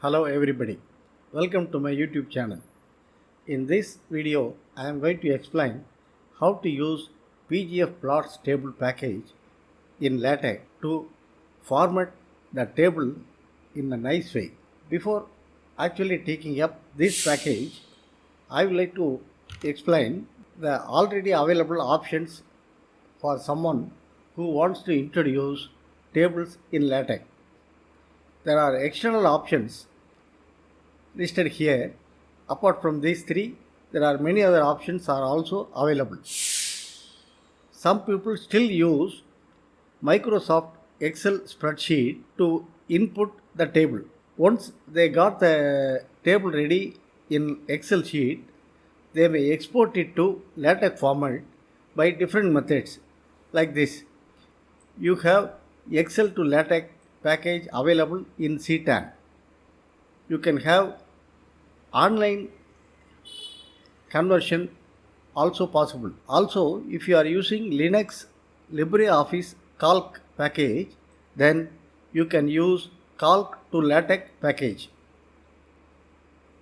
Hello everybody, welcome to my YouTube channel. In this video, I am going to explain how to use PGF plots table package in LaTeX to format the table in a nice way. Before actually taking up this package, I would like to explain the already available options for someone who wants to introduce tables in LaTeX. There are external options listed here. Apart from these three, there are many other options are also available. Some people still use Microsoft Excel spreadsheet to input the table. Once they got the table ready in Excel sheet, they may export it to LaTeX format by different methods like this. You have Excel to LaTeX package available in CTAN. You can have online conversion also possible. Also, if you are using Linux LibreOffice Calc package, then you can use Calc to LaTeX package.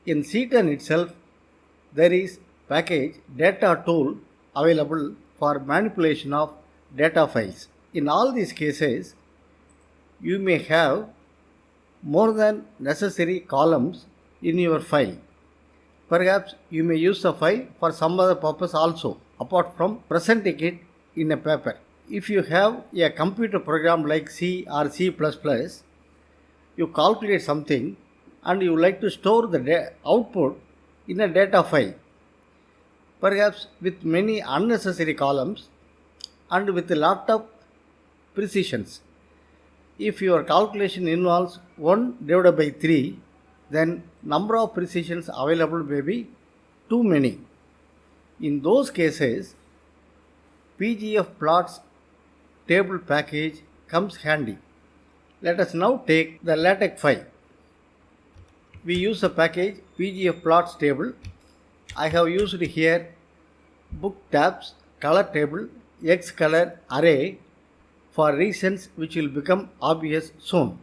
In CTAN itself, there is package data tool available for manipulation of data files. In all these cases, you may have more than necessary columns in your file. Perhaps you may use the file for some other purpose also, apart from presenting it in a paper. If you have a computer program like C or C++, you calculate something and you like to store the output in a data file, perhaps with many unnecessary columns and with a lot of precisions. If your calculation involves 1 divided by 3, then number of precisions available may be too many. In those cases, PGF plots table package comes handy. Let us now take the LaTeX file. We use the package PGF plots table. I have used here book tabs, color table, X color array for reasons which will become obvious soon.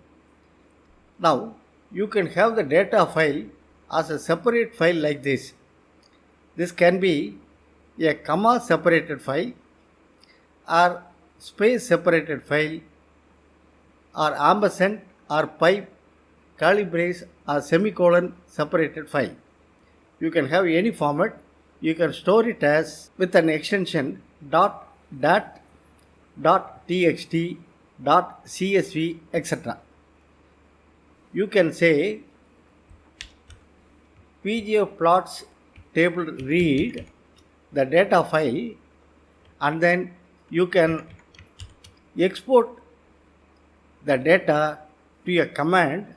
Now, you can have the data file as a separate file like this. This can be a comma separated file or space separated file or ampersand or pipe, curly brace or semicolon separated file. You can have any format. You can store it as with an extension .dat, .txt, .csv, etc. You can say PGF plots table read the data file, and then you can export the data to a command,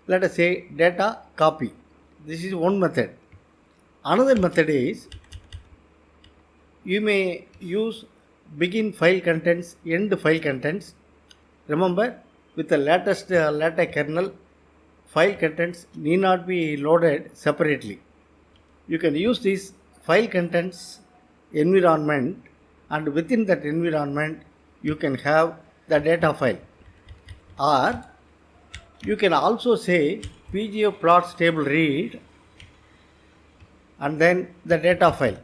let us say data copy. This is one method. Another method is you may use begin file contents, end file contents. Remember, with the latest LaTeX kernel, file contents need not be loaded separately. You can use this file contents environment, and within that environment you can have the data file. Or you can also say PGF plots table read and then the data file.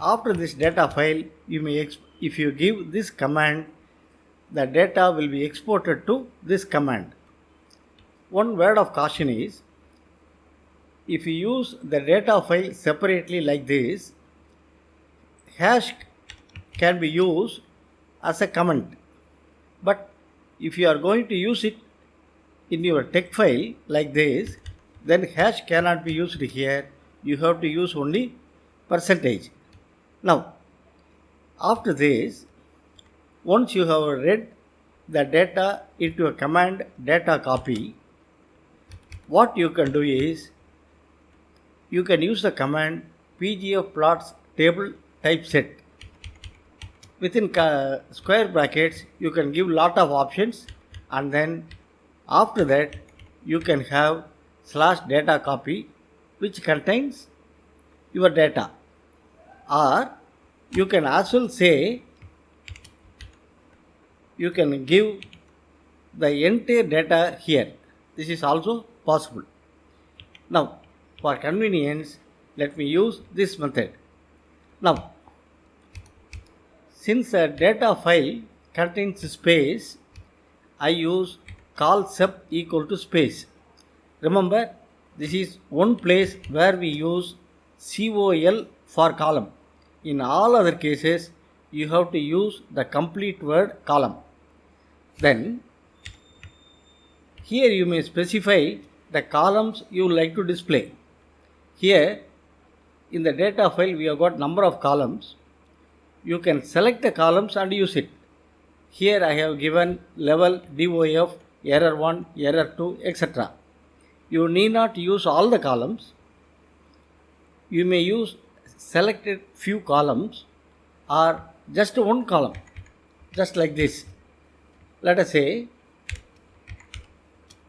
After this data file, you may if you give this command, the data will be exported to this command. One word of caution is, if you use the data file separately like this, hash can be used as a comment. But if you are going to use it in your text file like this, then hash cannot be used here. You have to use only percentage. Now, after this, once you have read the data into a command data copy, what you can do is, you can use the command PGF plots table typeset. Within square brackets, you can give lot of options, and then after that you can have /data copy, which contains your data. Or you can as well say, you can give the entire data here. This is also possible. Now, for convenience, let me use this method. Now, since a data file contains space, I use call sep equal to space. Remember, this is one place where we use col for column. In all other cases, you have to use the complete word column. Then, here you may specify the columns you like to display. Here, in the data file, we have got number of columns. You can select the columns and use it. Here I have given level, DOF, error 1, error 2, etc. You need not use all the columns. You may use selected few columns or just one column, just like this. Let us say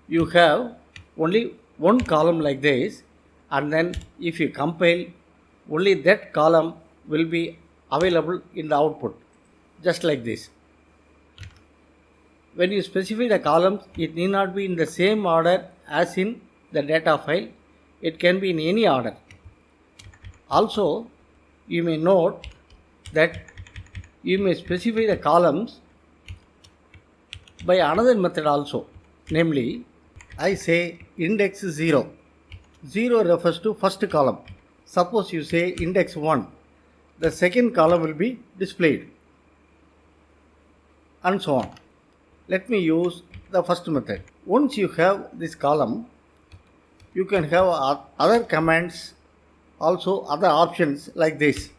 you have only one column like this, and then if you compile, only that column will be available in the output, just like this. When you specify the columns, it need not be in the same order as in the data file. It can be in any order. Also, you may note that you may specify the columns by another method also, namely, I say index 0. 0 refers to first column. Suppose you say index 1, the second column will be displayed, and so on. Let me use the first method. Once you have this column, you can have other commands, also other options like this.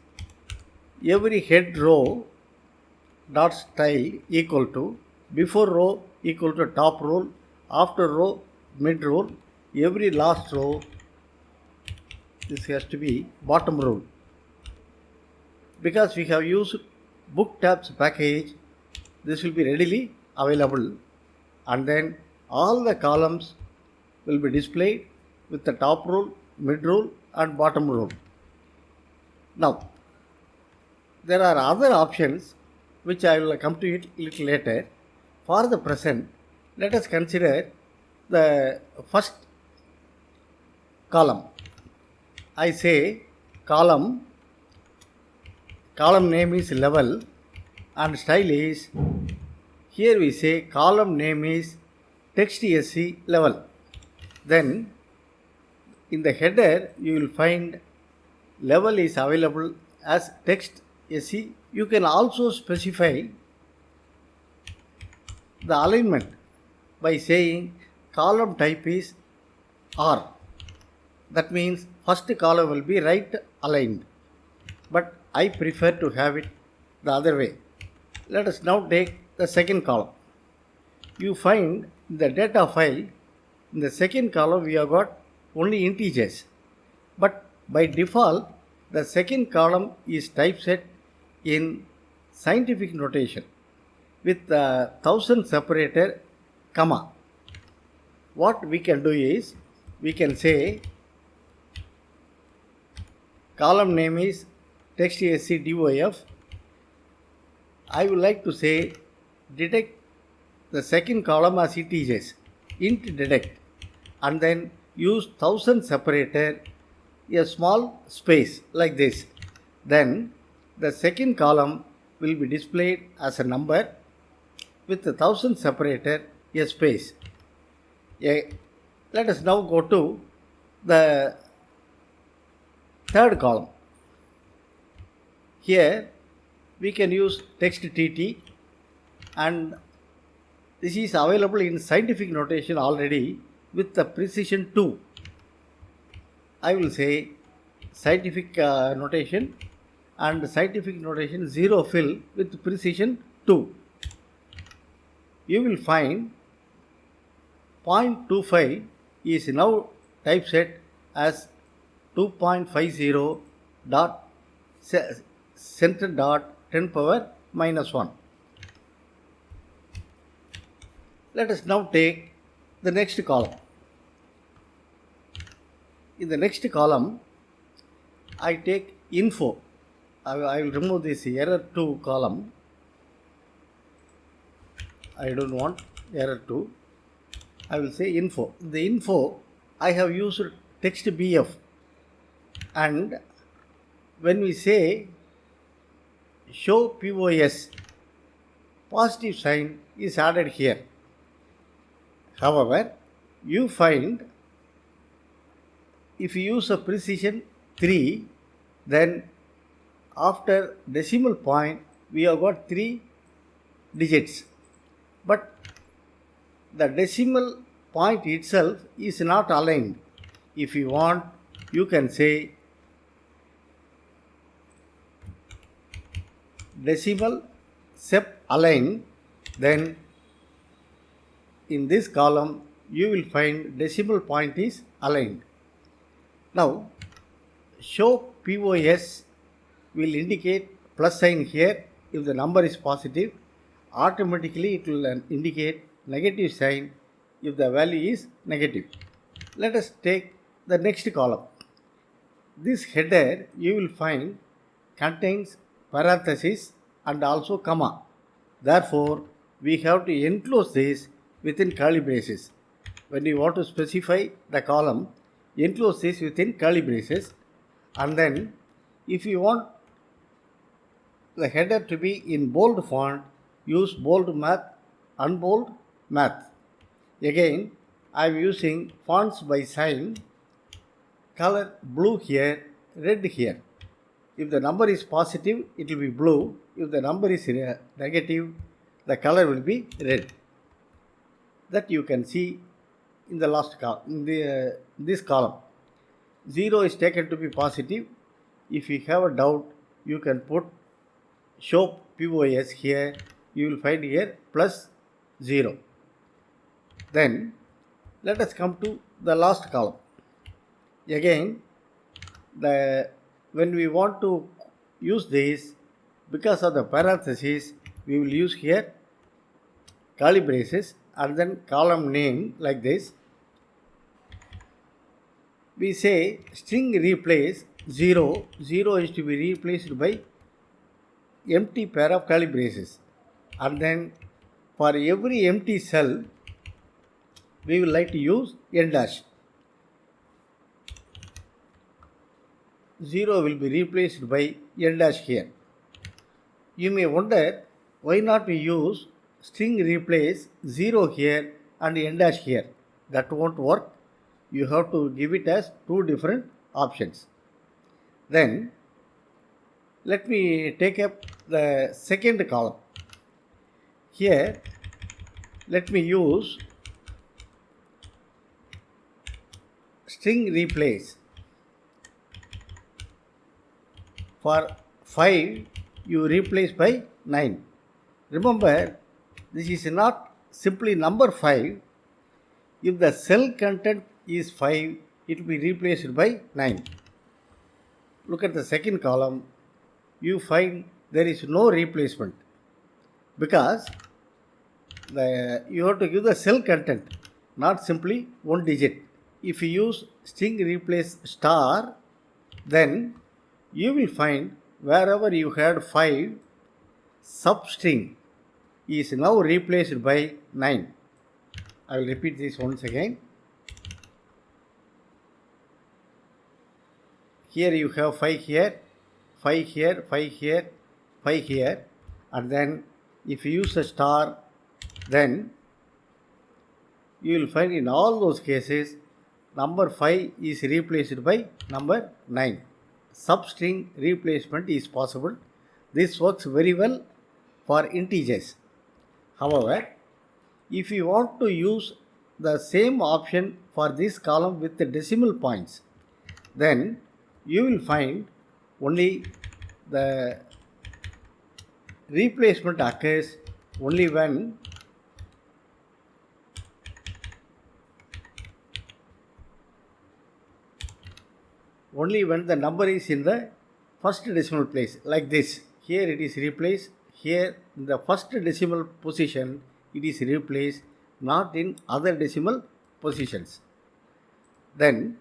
Every head row dot style equal to before row equal to top row, after row mid row, every last row, this has to be bottom row. Because we have used book tabs package, this will be readily available, and then all the columns will be displayed with the top row, mid row and bottom row. Now, there are other options which I will come to it little later. For the present, let us consider the first column. I say column name is level and style is, here we say column name is TextSC level. Then in the header you will find level is available as TextSC. You can also specify the alignment by saying column type is R. That means first column will be right aligned, but I prefer to have it the other way. Let us now take the second column. You find in the data file, in the second column we have got only integers, but by default the second column is typeset in scientific notation with the 1000 separator comma. What we can do is, we can say column name is TextSC DOF. I would like to say detect the second column as integers, int detect, and then use 1000 separator, a small space like this. Then the second column will be displayed as a number with the 1000 separator, a space. Let us now go to the third column. Here we can use text TT, and this is available in scientific notation already with the precision 2. I will say scientific notation and scientific notation 0 fill with precision 2. You will find 0.25 is now typeset as 2.50 dot center dot 10 power minus 1. Let us now take the next column. In the next column, I take info. I will remove this error 2 column. I don't want error 2. I will say info. In the info, I have used text BF, and when we say show POS, positive sign is added here. However, you find if you use a precision 3, then after decimal point we have got 3 digits, but the decimal point itself is not aligned. If you want, you can say decimal sep align, then in this column you will find decimal point is aligned. Now show POS will indicate plus sign here. If the number is positive, automatically it will indicate negative sign if the value is negative. Let us take the next column. This header you will find contains parenthesis and also comma. Therefore, we have to enclose this within curly braces. When you want to specify the column, enclose this within curly braces, and then if you want the header to be in bold font, use bold math, unbold math. Again, I am using fonts by sign, color blue here, red here. If the number is positive, it will be blue. If the number is negative, the color will be red. That you can see in the last column, in this column. 0 is taken to be positive. If you have a doubt, you can put show POS here. You will find here plus 0. Then let us come to the last column. Again, when we want to use this, because of the parenthesis, we will use here curly braces and then column name like this. We say string replace 0. 0 is to be replaced by empty pair of curly braces, and then for every empty cell we will like to use n dash. 0 will be replaced by n dash here. You may wonder why not we use string replace 0 here and n dash here. That won't work. You have to give it as two different options. Then let me take up the second column. Here let me use string replace. For 5, you replace by 9. Remember, this is not simply number 5. If the cell content is 5, it will be replaced by 9. Look at the second column. You find there is no replacement because you have to give the cell content, not simply one digit. If you use string replace star, then you will find wherever you had 5, substring is now replaced by 9. I will repeat this once again. Here you have 5 here, 5 here, 5 here, 5 here, and then if you use a star, then you will find in all those cases number 5 is replaced by number 9. Substring replacement is possible. This works very well for integers. However, if you want to use the same option for this column with the decimal points, then you will find only the replacement occurs only when the number is in the first decimal place, like this. Here it is replaced, here in the first decimal position it is replaced, not in other decimal positions. Then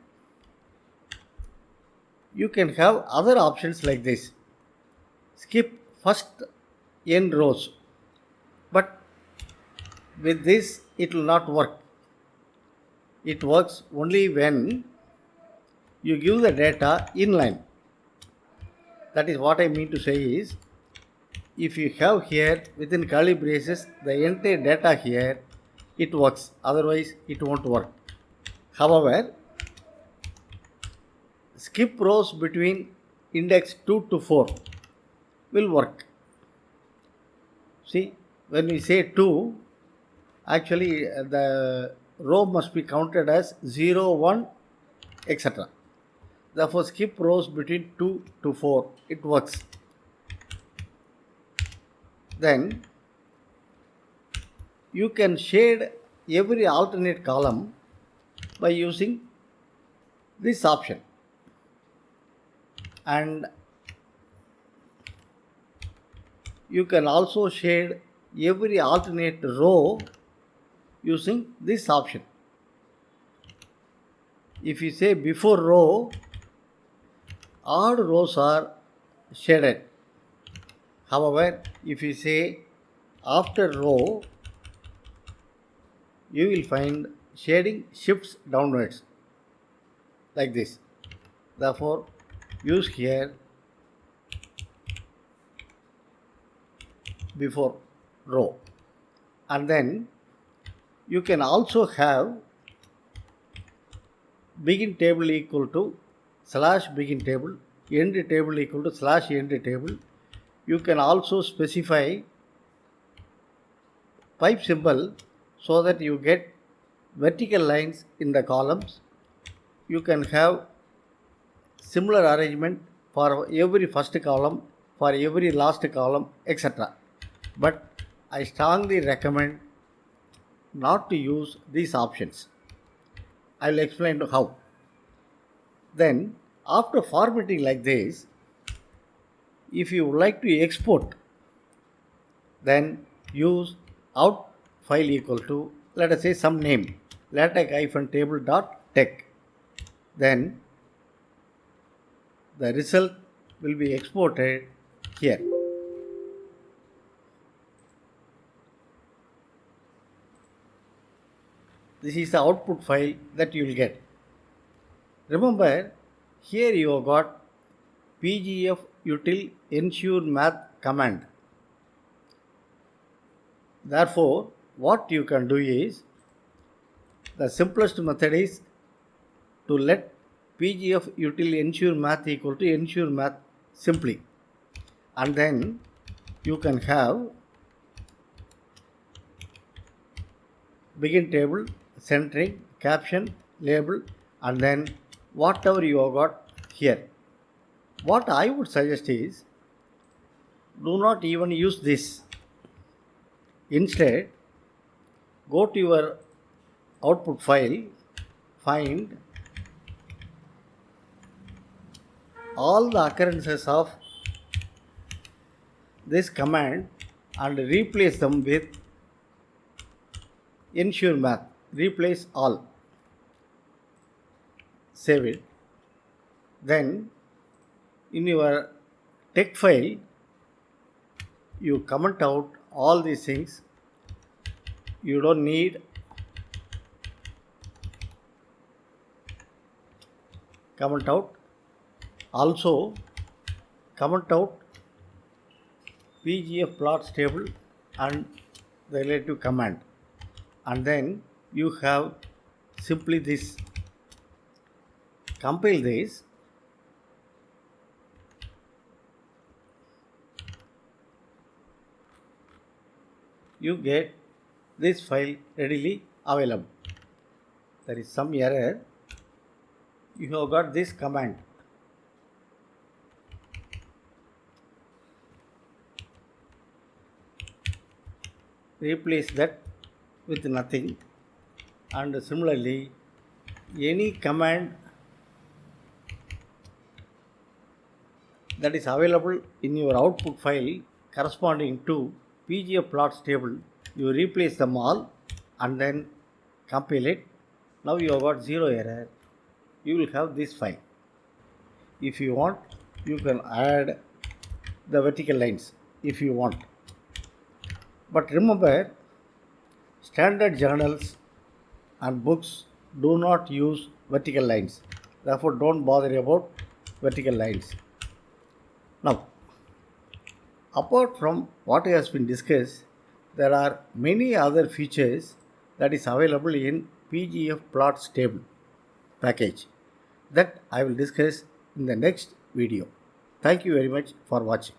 you can have other options like this. Skip first n rows, but with this it will not work. It works only when you give the data inline. That is what I mean to say is, if you have here within curly braces the entire data here, it works, otherwise it won't work. However, skip rows between index 2 to 4 will work. See, when we say 2, actually the row must be counted as 0, 1, etc. Therefore, skip rows between 2 to 4, it works. Then you can shade every alternate column by using this option, and you can also shade every alternate row using this option. If you say before row, odd rows are shaded. However, if you say after row, you will find shading shifts downwards like this. Therefore, use here before row. And then you can also have begin table equal to slash begin table, end table equal to slash end table. You can also specify pipe symbol so that you get vertical lines in the columns. You can have similar arrangement for every first column, for every last column, etc. But I strongly recommend not to use these options. I will explain how. Then, after formatting like this, if you would like to export, then use out file equal to, let us say, some name, latex-table.tex. Then the result will be exported here. This is the output file that you will get. Remember, here you have got pgf util ensure math command. Therefore, what you can do is, the simplest method is to let pgf util ensure math equal to ensure math simply, and then you can have begin table, centering, caption, label, and then whatever you have got here. What I would suggest is, do not even use this. Instead, go to your output file, find all the occurrences of this command and replace them with ensure math. Replace all. Save it. Then in your text file, you comment out all these things. You don't need comment out. Also comment out pgf plots table and the relative command, and then you have simply this. Compile this. You get this file readily available. There is some error. You have got this command. Replace that with nothing, and similarly any command that is available in your output file corresponding to pgf plots table, you replace them all and then compile it. Now you have got zero error. You will have this file. If you want, you can add the vertical lines if you want. But remember, standard journals and books do not use vertical lines. Therefore, don't bother about vertical lines. Now, apart from what has been discussed, there are many other features that is available in PGF plots table package that I will discuss in the next video. Thank you very much for watching.